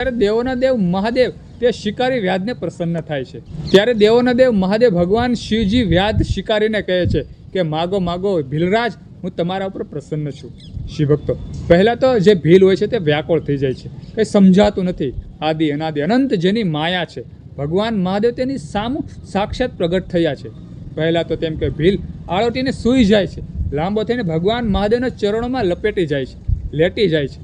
ત્યારે દેવોના દેવ મહાદેવ તે શિકારી વ્યાધને પ્રસન્ન થાય છે। ત્યારે દેવોના દેવ મહાદેવ ભગવાન શિવજી વ્યાધ શિકારીને કહે છે કે માગો માગો ભીલરાજ, હું તમારા ઉપર પ્રસન્ન છું। શિવભક્તો, પહેલાં તો જે ભીલ હોય છે તે વ્યાકુળ થઈ જાય છે, કંઈ સમજાતું નથી। આદિ અનાદિ અનંત જેની માયા છે, ભગવાન મહાદેવ તેની સામું સાક્ષાત પ્રગટ થયા છે। પહેલાં તો તેમ કે ભીલ આળોટીને સૂઈ જાય છે, લાંબો થઈને ભગવાન મહાદેવના ચરણોમાં લપેટી જાય છે, લેટી જાય છે।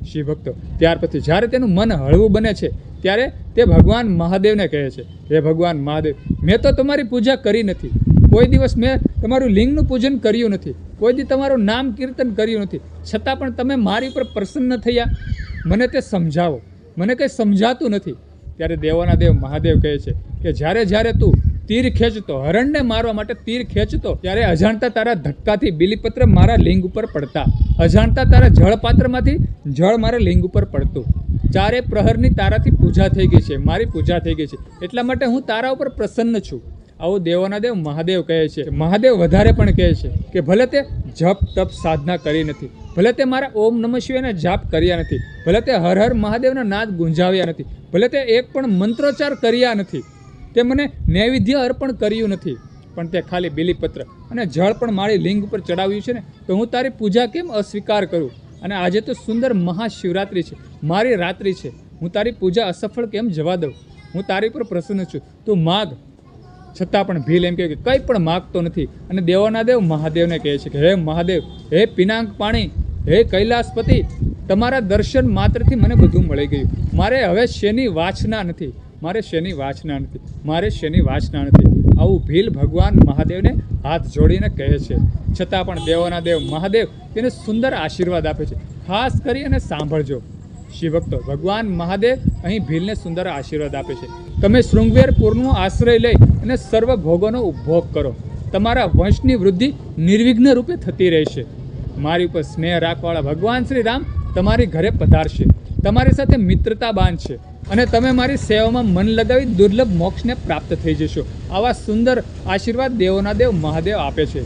શિવભક્તો, ત્યાર પછી જ્યારે તેનું મન હળવું બને છે ત્યારે તે ભગવાન મહાદેવને કહે છે, હે ભગવાન મહાદેવ, મેં તો તમારી પૂજા કરી નથી, કોઈ દિવસ મેં તમારું લિંગનું પૂજન કર્યું નથી, કોઈ દી તમારું નામ કીર્તન કર્યું નથી, છતાં પણ તમે મારી ઉપર પ્રસન્ન થયા, મને તે સમજાવો, મને કંઈ સમજાતું નથી। ત્યારે દેવોના દેવ મહાદેવ કહે છે કે જ્યારે તું તીર ખેંચતો, હરણને મારવા માટે તીર ખેંચતો, ત્યારે અજાણતા તારા ધક્કાથી બિલીપત્ર મારા લિંગ ઉપર પડતા, અજાણતા તારા જળપાત્રમાંથી જળ મારા લિંગ ઉપર પડતું, ચારે પ્રહરની તારાથી પૂજા થઈ ગઈ છે, મારી પૂજા થઈ ગઈ છે, એટલા માટે હું તારા ઉપર પ્રસન્ન છું। આવું દેવોના દેવ મહાદેવ કહે છે। મહાદેવ વધારે પણ કહે છે કે ભલે તે જપ તપ સાધના કરી નથી, ભલે તે મારા ઓમ નમઃ શિવાયના જાપ કર્યા નથી, ભલે તે હર હર મહાદેવના નાદ ગુંજાવ્યા નથી, ભલે તે એક પણ મંત્રોચ્ચાર કર્યા નથી, તે મને નૈવેદ્ય અર્પણ કર્યું નથી, પણ તે ખાલી બિલીપત્ર અને જળ પણ મારી લિંગ ઉપર ચડાવ્યું છે ને, તો હું તારી પૂજા કેમ અસ્વીકાર કરું? અને આજે તો સુંદર મહાશિવરાત્રિ છે, મારી રાત્રિ છે, હું તારી પૂજા અસફળ કેમ જવા દઉં? હું તારી પર પ્રસન્ન છું, તું માગ। છતાં પણ ભીલ એમ કહે કે કંઈ પણ માગતો નથી, અને દેવોના દેવ મહાદેવને કહે છે કે હે મહાદેવ, હે પિનાંગ પાણી, હે કૈલાસપતિ, તમારા દર્શન માત્રથી મને બધું મળી ગયું, મારે હવે શેની વાસના નથી, મારે શેની વાસના નથી, મારે શેની વાસના નથી। આવું ભીલ ભગવાન મહાદેવને હાથ જોડીને કહે છે, છતાં પણ દેવોના દેવ મહાદેવ તેને સુંદર આશીર્વાદ આપે છે। ખાસ કરી અને સાંભળજો શિવભક્તો, ભગવાન મહાદેવ અહીં ભીલને સુંદર આશીર્વાદ આપે છે, તમે શૃંગવેરપુરનો આશ્રય લઈ અને સર્વ ભોગોનો ઉપભોગ કરો, તમારા વંશની વૃદ્ધિ નિર્વિઘ્ન રૂપે થતી રહેશે। મારી ઉપર સ્નેહ રાખવાળા ભગવાન શ્રી રામ તમારી ઘરે પધારશે, તમારી સાથે મિત્રતા બાંધશે, અને તમે મારી સેવામાં મન લગાવી દુર્લભ મોક્ષને પ્રાપ્ત થઈ જશો। આવા સુંદર આશીર્વાદ દેવોના દેવ મહાદેવ આપે છે।